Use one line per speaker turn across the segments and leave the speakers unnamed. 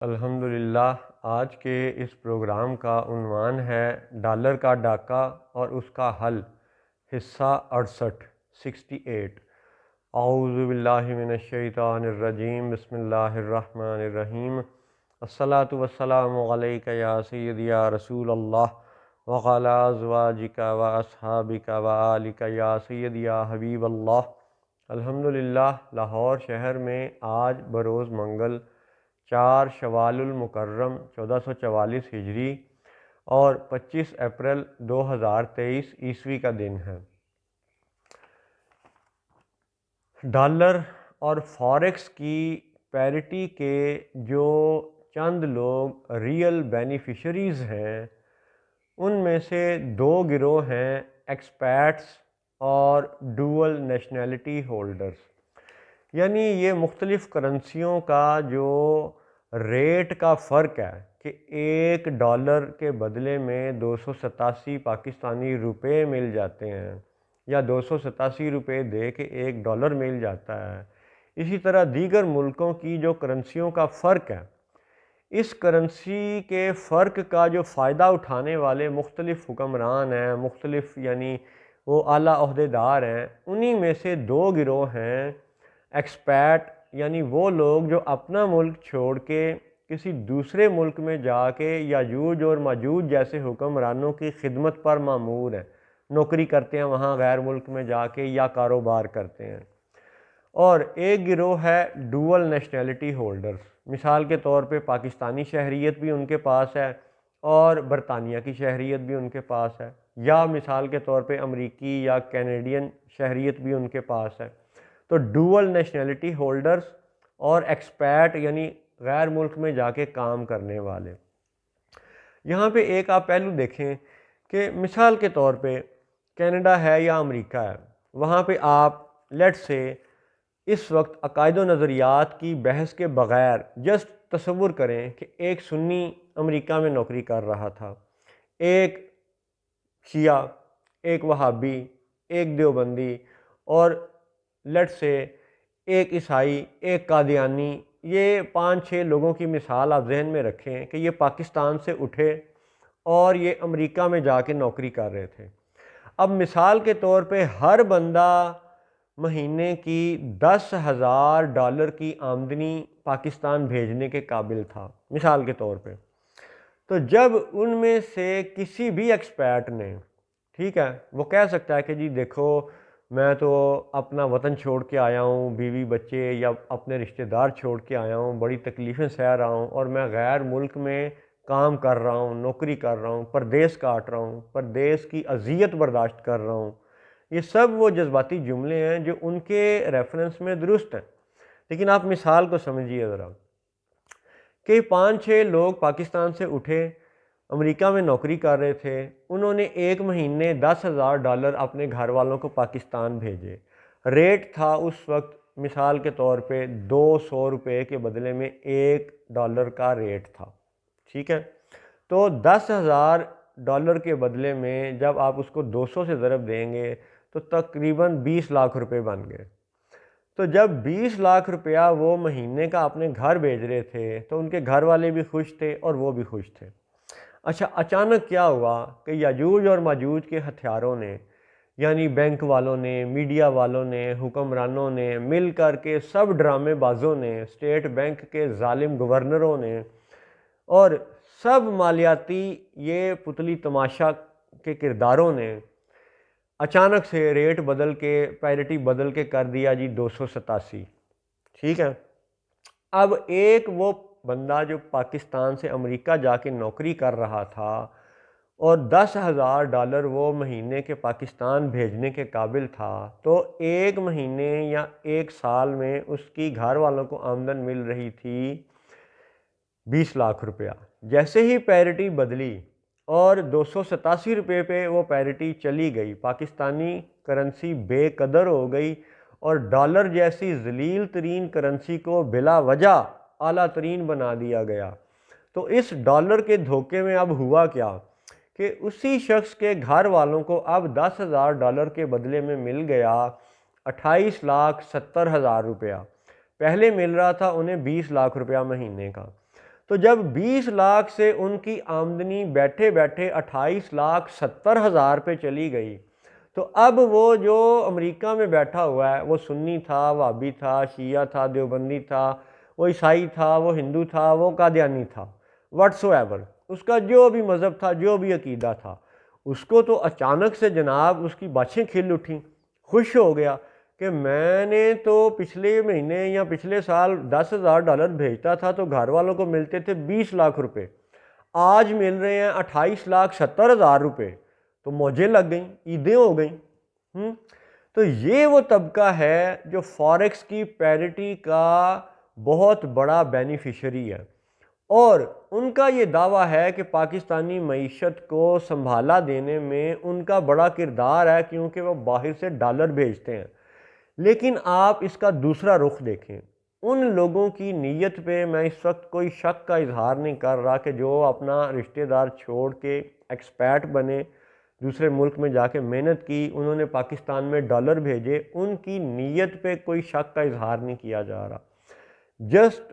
الحمدللہ آج کے اس پروگرام کا عنوان ہے ڈالر کا ڈاکہ اور اس کا حل، حصہ 68 اعوذ باللہ من الشیطان الرجیم، بسم اللہ الرحمن الرحیم۔ الصلاۃ والسلام علیک یا سیدی یا رسول اللہ وعلی ازواجک و اصحابک و آلک یا سیدی یا حبیب اللہ۔ الحمدللہ لاہور شہر میں آج بروز منگل 4 شوال المکرم 1444 ہجری اور 25 اپریل 2023 عیسوی کا دن ہے۔ ڈالر اور فاریکس کی پیرٹی کے جو چند لوگ ریئل بینیفیشریز ہیں ان میں سے 2 گروہ ہیں، ایکسپیٹس اور ڈوول نیشنلٹی ہولڈرز، یعنی یہ مختلف کرنسیوں کا جو ریٹ کا فرق ہے کہ $1 کے بدلے میں 287 پاکستانی روپے مل جاتے ہیں یا 287 روپے دے کے $1 مل جاتا ہے۔ اسی طرح دیگر ملکوں کی جو کرنسیوں کا فرق ہے، اس کرنسی کے فرق کا جو فائدہ اٹھانے والے مختلف حکمران ہیں، مختلف یعنی وہ اعلیٰ عہدیدار ہیں، انہی میں سے 2 گروہ ہیں، ایکسپیٹ یعنی وہ لوگ جو اپنا ملک چھوڑ کے کسی دوسرے ملک میں جا کے یاجوج اور ماجوج جیسے حکمرانوں کی خدمت پر مامور ہیں، نوکری کرتے ہیں وہاں غیر ملک میں جا کے یا کاروبار کرتے ہیں۔ اور ایک گروہ ہے ڈوول نیشنلٹی ہولڈرز، مثال کے طور پہ پاکستانی شہریت بھی ان کے پاس ہے اور برطانیہ کی شہریت بھی ان کے پاس ہے، یا مثال کے طور پہ امریکی یا کینیڈین شہریت بھی ان کے پاس ہے۔ تو ڈوول نیشنلٹی ہولڈرز اور ایکسپیٹ یعنی غیر ملک میں جا کے کام کرنے والے۔ یہاں پہ ایک آپ پہلو دیکھیں کہ مثال کے طور پہ کینیڈا ہے یا امریکہ ہے، وہاں پہ آپ لیٹ سے اس وقت عقائد و نظریات کی بحث کے بغیر جسٹ تصور کریں کہ ایک سنی امریکہ میں نوکری کر رہا تھا، ایک شیعہ، ایک وہابی، ایک دیوبندی اور لیٹ سے ایک عیسائی، ایک قادیانی، یہ 5-6 لوگوں کی مثال آپ ذہن میں رکھیں کہ یہ پاکستان سے اٹھے اور یہ امریکہ میں جا کے نوکری کر رہے تھے۔ اب مثال کے طور پہ ہر بندہ مہینے کی $10,000 کی آمدنی پاکستان بھیجنے کے قابل تھا، مثال کے طور پہ۔ تو جب ان میں سے کسی بھی ایکسپیٹ نے، ٹھیک ہے، وہ کہہ سکتا ہے کہ جی دیکھو میں تو اپنا وطن چھوڑ کے آیا ہوں، بیوی بچے یا اپنے رشتہ دار چھوڑ کے آیا ہوں، بڑی تکلیفیں سہ رہا ہوں اور میں غیر ملک میں کام کر رہا ہوں، نوکری کر رہا ہوں، پردیس کاٹ رہا ہوں، پردیس کی اذیت برداشت کر رہا ہوں۔ یہ سب وہ جذباتی جملے ہیں جو ان کے ریفرنس میں درست ہیں، لیکن آپ مثال کو سمجھیے ذرا کہ 5-6 لوگ پاکستان سے اٹھے، امریکہ میں نوکری کر رہے تھے، انہوں نے ایک مہینے $10,000 اپنے گھر والوں کو پاکستان بھیجے۔ ریٹ تھا اس وقت مثال کے طور پہ $200 کے بدلے میں $1 کا ریٹ تھا، ٹھیک ہے۔ تو $10,000 کے بدلے میں جب آپ اس کو 200 سے ضرب دیں گے تو تقریباً 20 لاکھ روپے بن گئے۔ تو جب 20 لاکھ روپیہ وہ مہینے کا اپنے گھر بھیج رہے تھے تو ان کے گھر والے بھی خوش تھے اور وہ بھی خوش تھے۔ اچھا، اچانک کیا ہوا کہ یاجوج اور ماجوج کے ہتھیاروں نے، یعنی بینک والوں نے، میڈیا والوں نے، حکمرانوں نے مل کر کے، سب ڈرامے بازوں نے، اسٹیٹ بینک کے ظالم گورنروں نے اور سب مالیاتی یہ پتلی تماشا کے کرداروں نے اچانک سے ریٹ بدل کے، پیرٹی بدل کے کر دیا جی 287، ٹھیک ہے۔ اب ایک وہ بندہ جو پاکستان سے امریکہ جا کے نوکری کر رہا تھا اور $10,000 وہ مہینے کے پاکستان بھیجنے کے قابل تھا، تو ایک مہینے یا ایک سال میں اس کی گھر والوں کو آمدن مل رہی تھی 20 لاکھ روپیہ۔ جیسے ہی پیرٹی بدلی اور 287 روپے پہ وہ پیرٹی چلی گئی، پاکستانی کرنسی بے قدر ہو گئی اور ڈالر جیسی ذلیل ترین کرنسی کو بلا وجہ اعلیٰ ترین بنا دیا گیا۔ تو اس ڈالر کے دھوکے میں اب ہوا کیا کہ اسی شخص کے گھر والوں کو اب $10,000 کے بدلے میں مل گیا 28,70,000 روپیہ۔ پہلے مل رہا تھا انہیں 20 لاکھ روپیہ مہینے کا۔ تو جب 20 لاکھ سے ان کی آمدنی بیٹھے بیٹھے 28,70,000 پہ چلی گئی، تو اب وہ جو امریکہ میں بیٹھا ہوا ہے، وہ سنی تھا، وہابی تھا، شیعہ تھا، دیوبندی تھا، وہ عیسائی تھا، وہ ہندو تھا، وہ قادیانی تھا، واٹس ایور، اس کا جو بھی مذہب تھا، جو بھی عقیدہ تھا، اس کو تو اچانک سے جناب اس کی باچھیں کھل اٹھیں، خوش ہو گیا کہ میں نے تو پچھلے مہینے یا پچھلے سال $10,000 بھیجتا تھا تو گھر والوں کو ملتے تھے 20 لاکھ روپے، آج مل رہے ہیں 28,70,000 روپے، تو موجیں لگ گئیں، عیدیں ہو گئیں۔ تو یہ وہ طبقہ ہے جو فاریکس کی پیرٹی کا بہت بڑا بینیفیشری ہے، اور ان کا یہ دعویٰ ہے کہ پاکستانی معیشت کو سنبھالا دینے میں ان کا بڑا کردار ہے، کیونکہ وہ باہر سے ڈالر بھیجتے ہیں۔ لیکن آپ اس کا دوسرا رخ دیکھیں، ان لوگوں کی نیت پہ میں اس وقت کوئی شک کا اظہار نہیں کر رہا کہ جو اپنا رشتہ دار چھوڑ کے ایکسپیٹ بنے، دوسرے ملک میں جا کے محنت کی، انہوں نے پاکستان میں ڈالر بھیجے، ان کی نیت پہ کوئی شک کا اظہار نہیں کیا جا رہا، جسٹ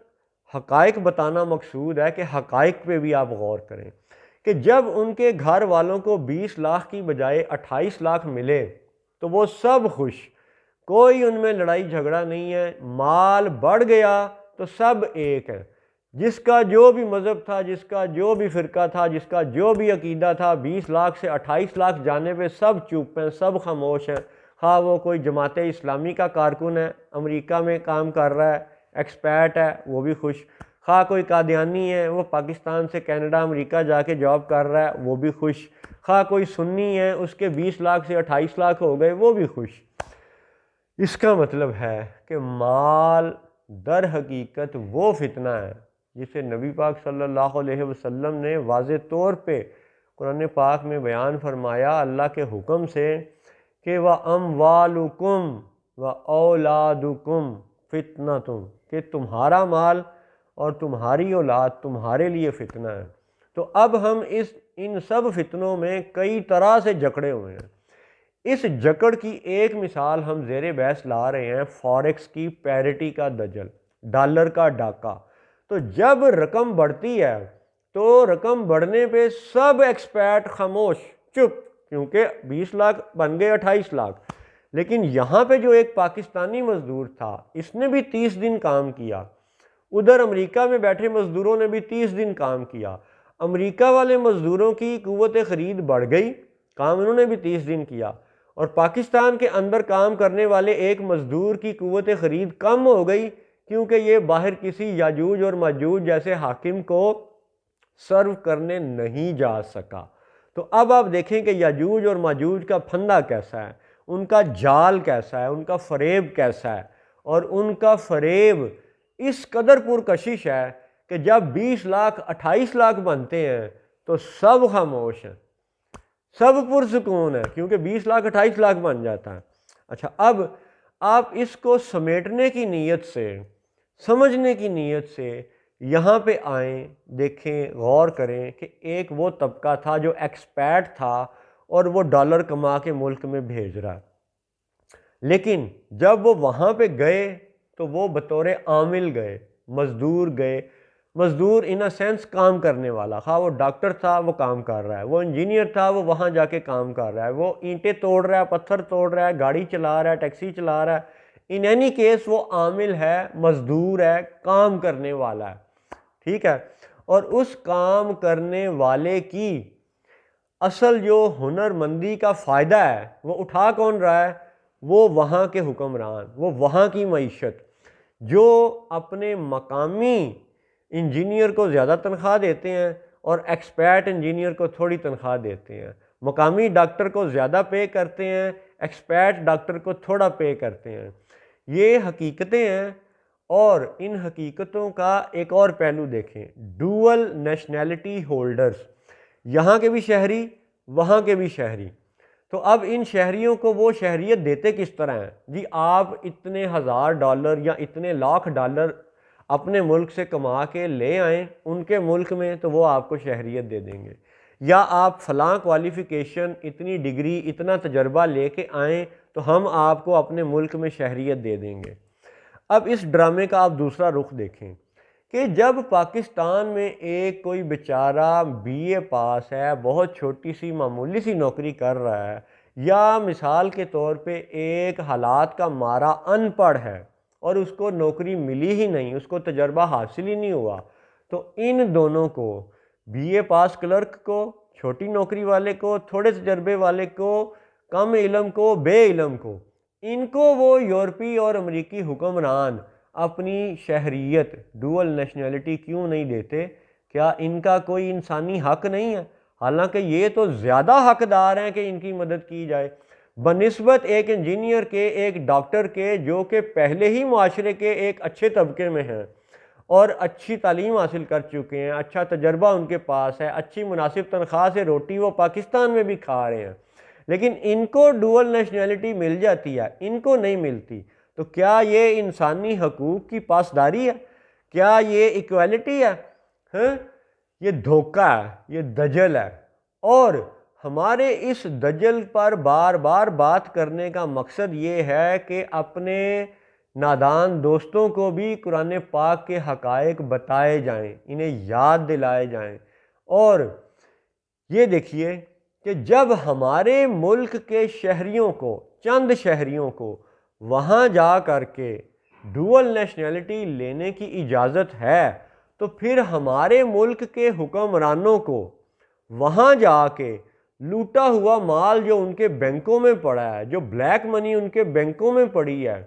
حقائق بتانا مقصود ہے کہ حقائق پہ بھی آپ غور کریں کہ جب ان کے گھر والوں کو 20 لاکھ کی بجائے 28 لاکھ ملے تو وہ سب خوش، کوئی ان میں لڑائی جھگڑا نہیں ہے، مال بڑھ گیا تو سب ایک ہے، جس کا جو بھی مذہب تھا، جس کا جو بھی فرقہ تھا، جس کا جو بھی عقیدہ تھا، 20 لاکھ سے 28 لاکھ جانے پہ سب چپ ہیں، سب خاموش ہیں، خواہ وہ کوئی جماعت اسلامی کا کارکن ہے، امریکہ میں کام کر رہا ہے، ایکسپیٹ ہے، وہ بھی خوش، خواہ کوئی قادیانی ہے، وہ پاکستان سے کینیڈا امریکہ جا کے جاب کر رہا ہے، وہ بھی خوش، خواہ کوئی سنی ہے، اس کے 20 لاکھ سے 28 لاکھ ہو گئے، وہ بھی خوش۔ اس کا مطلب ہے کہ مال در حقیقت وہ فتنہ ہے جسے نبی پاک صلی اللہ علیہ وسلم نے واضح طور پہ قرآن پاک میں بیان فرمایا اللہ کے حکم سے کہ وَأَمْوَالُكُمْ وَأَوْلَادُكُمْ فِتْنَةٌ، کہ تمہارا مال اور تمہاری اولاد تمہارے لیے فتنہ ہے۔ تو اب ہم ان سب فتنوں میں کئی طرح سے جکڑے ہوئے ہیں۔ اس جکڑ کی ایک مثال ہم زیر بحث لا رہے ہیں، فاریکس کی پیرٹی کا دجل، ڈالر کا ڈاکہ۔ تو جب رقم بڑھتی ہے تو رقم بڑھنے پہ سب ایکسپیٹ خاموش، چپ، کیونکہ 20 لاکھ بن گئے 28 لاکھ۔ لیکن یہاں پہ جو ایک پاکستانی مزدور تھا، اس نے بھی 30 دن کام کیا، ادھر امریکہ میں بیٹھے مزدوروں نے بھی 30 دن کام کیا، امریکہ والے مزدوروں کی قوت خرید بڑھ گئی، کام انہوں نے بھی 30 دن کیا، اور پاکستان کے اندر کام کرنے والے ایک مزدور کی قوت خرید کم ہو گئی، کیونکہ یہ باہر کسی یاجوج اور ماجوج جیسے حاکم کو سرو کرنے نہیں جا سکا۔ تو اب آپ دیکھیں کہ یاجوج اور ماجوج کا پھندا کیسا ہے، ان کا جال کیسا ہے، ان کا فریب کیسا ہے، اور ان کا فریب اس قدر پرکشش ہے کہ جب 20 لاکھ 28 لاکھ بنتے ہیں تو سب خاموش ہیں، سب پرسکون ہے، کیونکہ 20 لاکھ 28 لاکھ بن جاتا ہے۔ اچھا، اب آپ اس کو سمیٹنے کی نیت سے، سمجھنے کی نیت سے یہاں پہ آئیں، دیکھیں، غور کریں کہ ایک وہ طبقہ تھا جو ایکسپیٹ تھا اور وہ ڈالر کما کے ملک میں بھیج رہا، لیکن جب وہ وہاں پہ گئے تو وہ بطور عامل گئے، مزدور گئے، مزدور ان اے سینس کام کرنے والا، خواہ وہ ڈاکٹر تھا وہ کام کر رہا ہے، وہ انجینئر تھا وہ وہاں جا کے کام کر رہا ہے، وہ اینٹیں توڑ رہا ہے، پتھر توڑ رہا ہے، گاڑی چلا رہا ہے، ٹیکسی چلا رہا ہے، ان اینی کیس وہ عامل ہے، مزدور ہے، کام کرنے والا ہے، ٹھیک ہے۔ اور اس کام کرنے والے کی اصل جو ہنر مندی کا فائدہ ہے وہ اٹھا کون رہا ہے؟ وہ وہاں کے حکمران، وہ وہاں کی معیشت، جو اپنے مقامی انجینئر کو زیادہ تنخواہ دیتے ہیں اور ایکسپیٹ انجینئر کو تھوڑی تنخواہ دیتے ہیں، مقامی ڈاکٹر کو زیادہ پے کرتے ہیں، ایکسپیٹ ڈاکٹر کو تھوڑا پے کرتے ہیں۔ یہ حقیقتیں ہیں، اور ان حقیقتوں کا ایک اور پہلو دیکھیں، ڈوئل نیشنلٹی ہولڈرز، یہاں کے بھی شہری، وہاں کے بھی شہری۔ تو اب ان شہریوں کو وہ شہریت دیتے کس طرح ہیں؟ جی آپ اتنے $1000 یا اتنے $1,00,000 اپنے ملک سے کما کے لے آئیں ان کے ملک میں تو وہ آپ کو شہریت دے دیں گے، یا آپ فلاں کوالیفیکیشن، اتنی ڈگری، اتنا تجربہ لے کے آئیں تو ہم آپ کو اپنے ملک میں شہریت دے دیں گے۔ اب اس ڈرامے کا آپ دوسرا رخ دیکھیں کہ جب پاکستان میں ایک کوئی بیچارہ بی اے پاس ہے، بہت چھوٹی سی معمولی سی نوکری کر رہا ہے، یا مثال کے طور پہ ایک حالات کا مارا ان پڑھ ہے اور اس کو نوکری ملی ہی نہیں، اس کو تجربہ حاصل ہی نہیں ہوا، تو ان دونوں کو، بی اے پاس کلرک کو، چھوٹی نوکری والے کو، تھوڑے تجربے والے کو، کم علم کو، بے علم کو، ان کو وہ یورپی اور امریکی حکمران اپنی شہریت، ڈوول نیشنلٹی کیوں نہیں دیتے؟ کیا ان کا کوئی انسانی حق نہیں ہے؟ حالانکہ یہ تو زیادہ حقدار ہیں کہ ان کی مدد کی جائے بنسبت ایک انجینئر کے، ایک ڈاکٹر کے، جو کہ پہلے ہی معاشرے کے ایک اچھے طبقے میں ہیں اور اچھی تعلیم حاصل کر چکے ہیں، اچھا تجربہ ان کے پاس ہے، اچھی مناسب تنخواہ سے روٹی وہ پاکستان میں بھی کھا رہے ہیں، لیکن ان کو ڈوول نیشنلٹی مل جاتی ہے، ان کو نہیں ملتی۔ تو کیا یہ انسانی حقوق کی پاسداری ہے؟ کیا یہ ایکویلٹی ہے؟ ہاں، یہ دھوکہ ہے، یہ دجل ہے۔ اور ہمارے اس دجل پر بار بار بات کرنے کا مقصد یہ ہے کہ اپنے نادان دوستوں کو بھی قرآن پاک کے حقائق بتائے جائیں، انہیں یاد دلائے جائیں۔ اور یہ دیکھیے کہ جب ہمارے ملک کے شہریوں کو، چند شہریوں کو وہاں جا کر کے ڈوول نیشنلٹی لینے کی اجازت ہے، تو پھر ہمارے ملک کے حکمرانوں کو وہاں جا کے لوٹا ہوا مال جو ان کے بینکوں میں پڑا ہے، جو بلیک منی ان کے بینکوں میں پڑی ہے،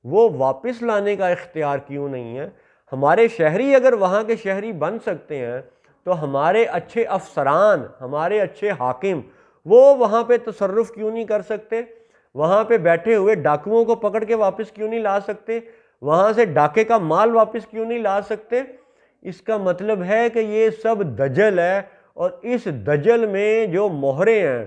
وہ واپس لانے کا اختیار کیوں نہیں ہے؟ ہمارے شہری اگر وہاں کے شہری بن سکتے ہیں تو ہمارے اچھے افسران، ہمارے اچھے حاکم، وہ وہاں پہ تصرف کیوں نہیں کر سکتے؟ وہاں پہ بیٹھے ہوئے ڈاکوؤں کو پکڑ کے واپس کیوں نہیں لا سکتے؟ وہاں سے ڈاکے کا مال واپس کیوں نہیں لا سکتے؟ اس کا مطلب ہے کہ یہ سب دجل ہے، اور اس دجل میں جو مہرے ہیں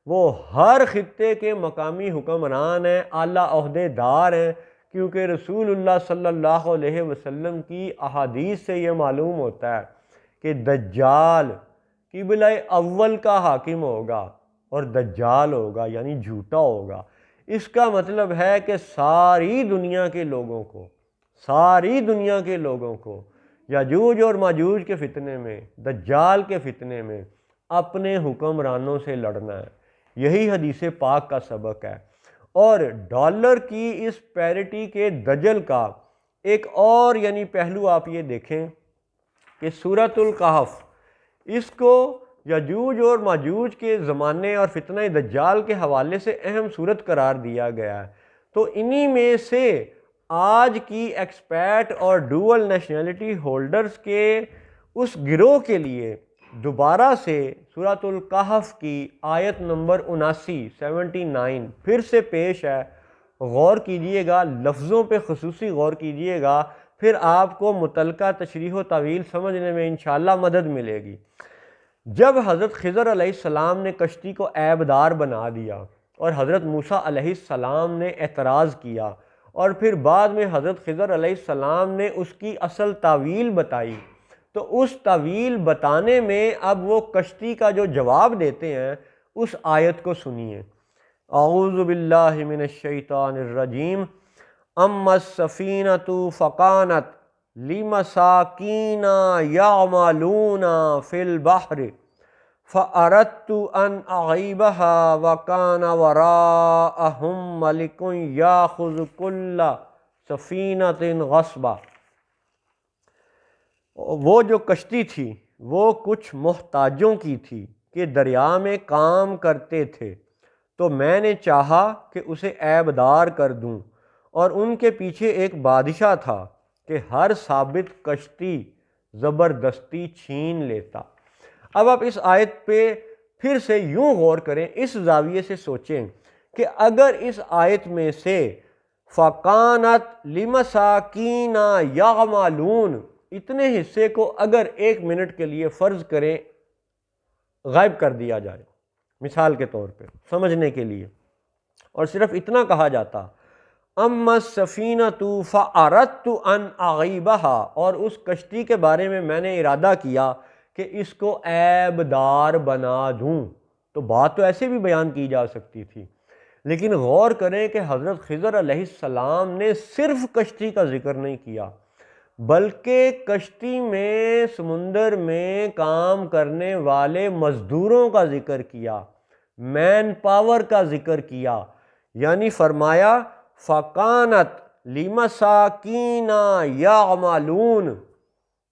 وہ ہر خطے کے مقامی حکمران ہیں، اعلیٰ عہدے دار ہیں، کیونکہ رسول اللہ صلی اللہ علیہ وسلم کی احادیث سے یہ معلوم ہوتا ہے کہ دجال قبلہ اول کا حاکم ہوگا، اور دجال ہوگا یعنی جھوٹا ہوگا۔ اس کا مطلب ہے کہ ساری دنیا کے لوگوں کو یاجوج اور ماجوج کے فتنے میں، دجال کے فتنے میں اپنے حکمرانوں سے لڑنا ہے۔ یہی حدیث پاک کا سبق ہے۔ اور ڈالر کی اس پیرٹی کے دجل کا ایک اور یعنی پہلو آپ یہ دیکھیں کہ سورۃ الکہف، اس کو یاجوج اور ماجوج کے زمانے اور فتنہ دجال کے حوالے سے اہم صورت قرار دیا گیا ہے۔ تو انہی میں سے آج کی ایکسپیٹ اور ڈوول نیشنلٹی ہولڈرز کے اس گروہ کے لیے دوبارہ سے سورۃ الکہف کی آیت نمبر 79 پھر سے پیش ہے۔ غور کیجئے گا، لفظوں پہ خصوصی غور کیجئے گا، پھر آپ کو متعلقہ تشریح و تعویل سمجھنے میں انشاءاللہ مدد ملے گی۔ جب حضرت خضر علیہ السلام نے کشتی کو عیبدار بنا دیا اور حضرت موسیٰ علیہ السلام نے اعتراض کیا، اور پھر بعد میں حضرت خضر علیہ السلام نے اس کی اصل تعویل بتائی، تو اس تعویل بتانے میں اب وہ کشتی کا جو جواب دیتے ہیں اس آیت کو سنیے۔ اعوذ باللہ من الشیطان الرجیم۔ اما السفینۃ فکانت لمساکین یعملون فی البحر فأردت ان اعیبها وکان وراءہم ملک یاخذ کل سفینۃ غصبا۔ وہ جو کشتی تھی وہ کچھ محتاجوں کی تھی کہ دریا میں کام کرتے تھے، تو میں نے چاہا کہ اسے عیبدار کر دوں، اور ان کے پیچھے ایک بادشاہ تھا کہ ہر ثابت کشتی زبردستی چھین لیتا۔ اب آپ اس آیت پہ پھر سے یوں غور کریں، اس زاویے سے سوچیں کہ اگر اس آیت میں سے فَقَانَتْ لِمَسَاكِينَ يَعْمَلُونَ اتنے حصے کو اگر ایک منٹ کے لیے فرض کریں غائب کر دیا جائے، مثال کے طور پہ سمجھنے کے لیے، اور صرف اتنا کہا جاتا اما السفینۃ فأردت ان اعیبها، اور اس کشتی کے بارے میں نے ارادہ کیا کہ اس کو عیبدار بنا دوں، تو بات تو ایسے بھی بیان کی جا سکتی تھی۔ لیکن غور کریں کہ حضرت خضر علیہ السلام نے صرف کشتی کا ذکر نہیں کیا، بلکہ کشتی میں سمندر میں کام کرنے والے مزدوروں کا ذکر کیا، مین پاور کا ذکر کیا، یعنی فرمایا فَقَانَتْ لِمَسَاكِينَ يَعْمَلُونَ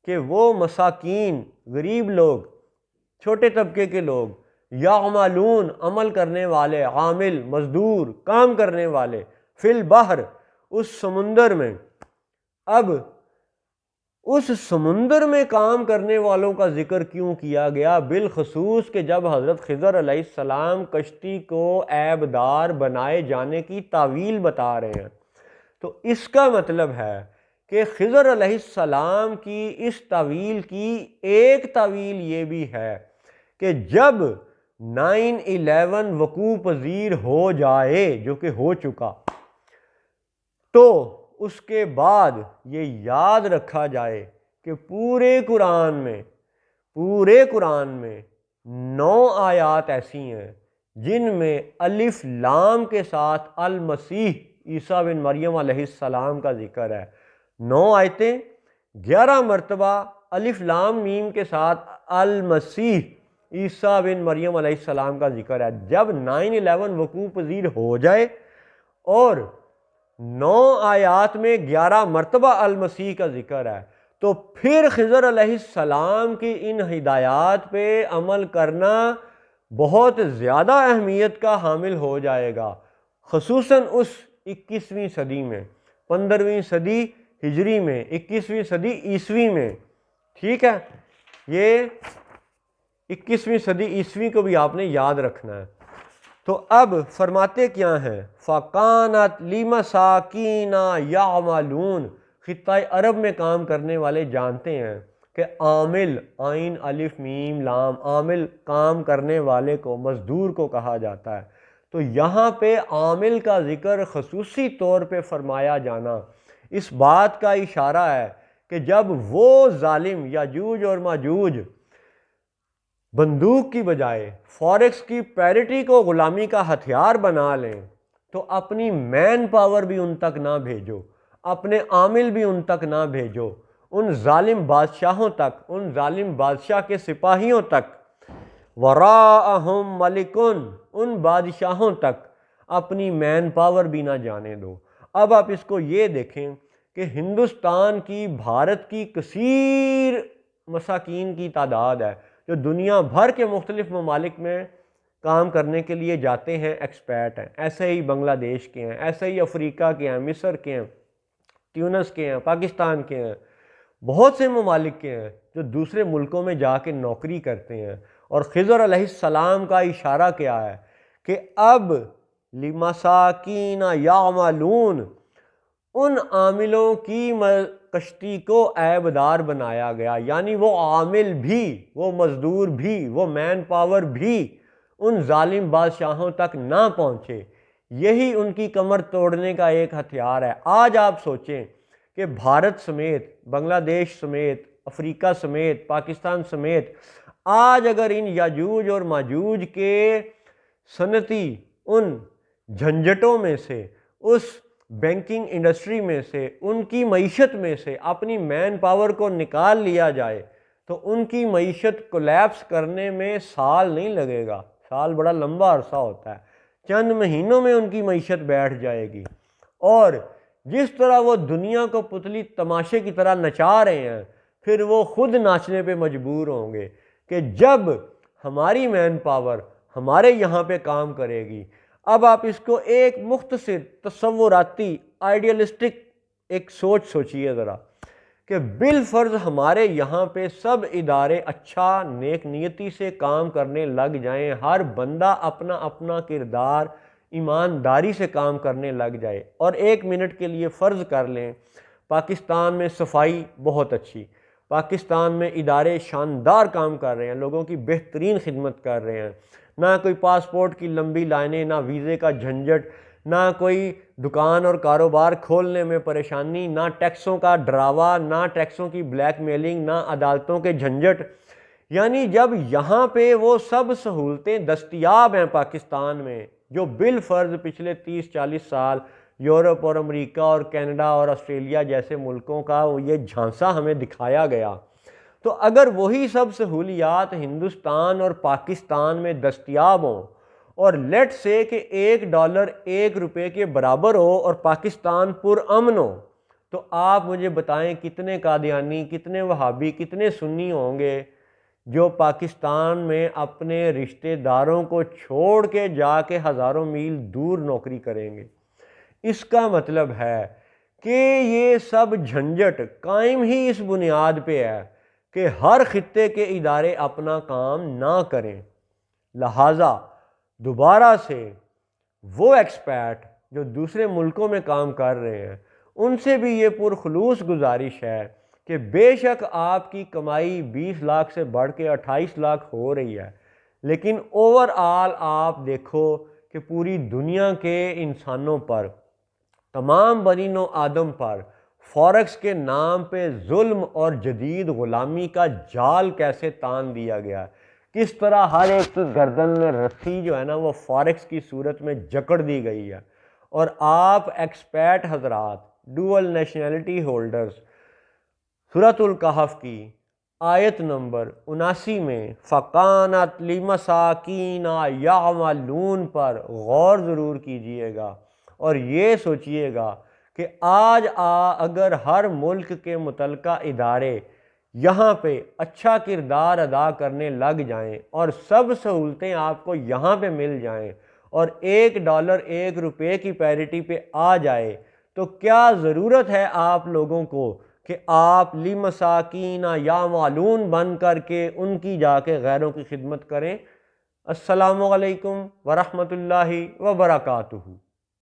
کہ وہ مساکین، غریب لوگ، چھوٹے طبقے کے لوگ، یعملون عمل کرنے والے، عامل مزدور کام کرنے والے، فی البحر اس سمندر میں۔ اب اس سمندر میں کام کرنے والوں کا ذکر کیوں کیا گیا؟ بالخصوص کہ جب حضرت خضر علیہ السلام کشتی کو عیب دار بنائے جانے کی تاویل بتا رہے ہیں، تو اس کا مطلب ہے کہ خضر علیہ السلام کی اس تاویل کی ایک تاویل یہ بھی ہے کہ جب 9/11 وقوع پذیر ہو جائے، جو کہ ہو چکا، تو اس کے بعد یہ یاد رکھا جائے کہ پورے قرآن میں 9 آیات ایسی ہیں جن میں الف لام کے ساتھ المسیح عیسیٰ بن مریم علیہ السلام کا ذکر ہے۔ 9 آیتیں، 11 مرتبہ الف لام میم کے ساتھ المسیح عیسیٰ بن مریم علیہ السلام کا ذکر ہے۔ جب 9/11 وقوع پذیر ہو جائے اور 9 آیات میں 11 مرتبہ المسیح کا ذکر ہے، تو پھر خضر علیہ السلام کی ان ہدایات پہ عمل کرنا بہت زیادہ اہمیت کا حامل ہو جائے گا، خصوصاً اس 21ویں صدی میں، 15ویں صدی ہجری میں، 21ویں صدی عیسوی میں۔ ٹھیک ہے، یہ 21ویں صدی عیسوی کو بھی آپ نے یاد رکھنا ہے۔ تو اب فرماتے کیا ہیں؟ فَقَانَتْ لِمَسَاكِينَ يَعْمَلُونَ۔ خطۂ عرب میں کام کرنے والے جانتے ہیں کہ عامل، عین الف میم لام، عامل کام کرنے والے کو، مزدور کو کہا جاتا ہے۔ تو یہاں پہ عامل کا ذکر خصوصی طور پہ فرمایا جانا اس بات کا اشارہ ہے کہ جب وہ ظالم یاجوج اور ماجوج بندوق کی بجائے فوریکس کی پیرٹی کو غلامی کا ہتھیار بنا لیں، تو اپنی مین پاور بھی ان تک نہ بھیجو، اپنے عامل بھی ان تک نہ بھیجو، ان ظالم بادشاہوں تک، ان ظالم بادشاہ کے سپاہیوں تک، وراءہم ملکن، ان بادشاہوں تک اپنی مین پاور بھی نہ جانے دو۔ اب آپ اس کو یہ دیکھیں کہ ہندوستان کی، بھارت کی کثیر مساکین کی تعداد ہے جو دنیا بھر کے مختلف ممالک میں کام کرنے کے لیے جاتے ہیں، ایکسپیٹ ہیں۔ ایسے ہی بنگلہ دیش کے ہیں، ایسے ہی افریقہ کے ہیں، مصر کے ہیں، ٹیونس کے ہیں، پاکستان کے ہیں، بہت سے ممالک کے ہیں جو دوسرے ملکوں میں جا کے نوکری کرتے ہیں۔ اور خضر علیہ السلام کا اشارہ کیا ہے کہ اب لِمَسَاكِينَ يَعْمَلُونَ، ان عاملوں کی کشتی کو عیب دار بنایا گیا، یعنی وہ عامل بھی، وہ مزدور بھی، وہ مین پاور بھی ان ظالم بادشاہوں تک نہ پہنچے۔ یہی ان کی کمر توڑنے کا ایک ہتھیار ہے۔ آج آپ سوچیں کہ بھارت سمیت، بنگلہ دیش سمیت، افریقہ سمیت، پاکستان سمیت، آج اگر ان یاجوج اور ماجوج کے صنعتی ان جھنجھٹوں میں سے، اس بینکنگ انڈسٹری میں سے، ان کی معیشت میں سے اپنی مین پاور کو نکال لیا جائے تو ان کی معیشت کولیپس کرنے میں سال نہیں لگے گا، سال بڑا لمبا عرصہ ہوتا ہے، چند مہینوں میں ان کی معیشت بیٹھ جائے گی۔ اور جس طرح وہ دنیا کو پتلی تماشے کی طرح نچا رہے ہیں، پھر وہ خود ناچنے پہ مجبور ہوں گے کہ جب ہماری مین پاور ہمارے یہاں پہ کام کرے گی۔ اب آپ اس کو ایک مختصر تصوراتی آئیڈیلسٹک ایک سوچ سوچیے ذرا کہ بالفرض ہمارے یہاں پہ سب ادارے اچھا نیک نیتی سے کام کرنے لگ جائیں، ہر بندہ اپنا اپنا کردار ایمانداری سے کام کرنے لگ جائے، اور 1 منٹ کے لیے فرض کر لیں پاکستان میں صفائی بہت اچھی، پاکستان میں ادارے شاندار کام کر رہے ہیں، لوگوں کی بہترین خدمت کر رہے ہیں، نہ کوئی پاسپورٹ کی لمبی لائنیں، نہ ویزے کا جھنجھٹ، نہ کوئی دکان اور کاروبار کھولنے میں پریشانی، نہ ٹیکسوں کا ڈراوا، نہ ٹیکسوں کی بلیک میلنگ، نہ عدالتوں کے جھنجھٹ۔ یعنی جب یہاں پہ وہ سب سہولتیں دستیاب ہیں پاکستان میں جو بالفرض پچھلے 30-40 سال یورپ اور امریکہ اور کینیڈا اور آسٹریلیا جیسے ملکوں کا یہ جھانسا ہمیں دکھایا گیا، تو اگر وہی سب سہولیات ہندوستان اور پاکستان میں دستیاب ہوں اور لیٹ سے کہ $1 1 کے برابر ہو اور پاکستان پرامن ہو، تو آپ مجھے بتائیں کتنے قادیانی، کتنے وہابی، کتنے سنی ہوں گے جو پاکستان میں اپنے رشتہ داروں کو چھوڑ کے جا کے ہزاروں میل دور نوکری کریں گے؟ اس کا مطلب ہے کہ یہ سب جھنجٹ قائم ہی اس بنیاد پہ ہے کہ ہر خطے کے ادارے اپنا کام نہ کریں۔ لہٰذا دوبارہ سے وہ ایکسپیٹ جو دوسرے ملکوں میں کام کر رہے ہیں ان سے بھی یہ پرخلوص گزارش ہے کہ بے شک آپ کی کمائی 20 لاکھ سے بڑھ کے 28 لاکھ ہو رہی ہے، لیکن اوور آل آپ دیکھو کہ پوری دنیا کے انسانوں پر، تمام بنی نوع آدم پر فوریکس کے نام پہ ظلم اور جدید غلامی کا جال کیسے تان دیا گیا، کس طرح ہر ایک کی گردن میں رسی جو ہے نا وہ فوریکس کی صورت میں جکڑ دی گئی ہے۔ اور آپ ایکسپیٹ حضرات، ڈوول نیشنلٹی ہولڈرز، سورۃ الکہف کی آیت نمبر 79 میں فَقَانَتْ لِمَسَاکِینَ یَعْمَلُونَ پر غور ضرور کیجئے گا اور یہ سوچئے گا کہ آج اگر ہر ملک کے متعلقہ ادارے یہاں پہ اچھا کردار ادا کرنے لگ جائیں اور سب سہولتیں آپ کو یہاں پہ مل جائیں اور $1 1 کی پیرٹی پہ آ جائے، تو کیا ضرورت ہے آپ لوگوں کو کہ آپ لِمَسَاکِینَ یَعْمَلُونَ بن کر کے ان کی جا کے غیروں کی خدمت کریں؟ السلام علیکم ورحمۃ اللہ وبرکاتہ۔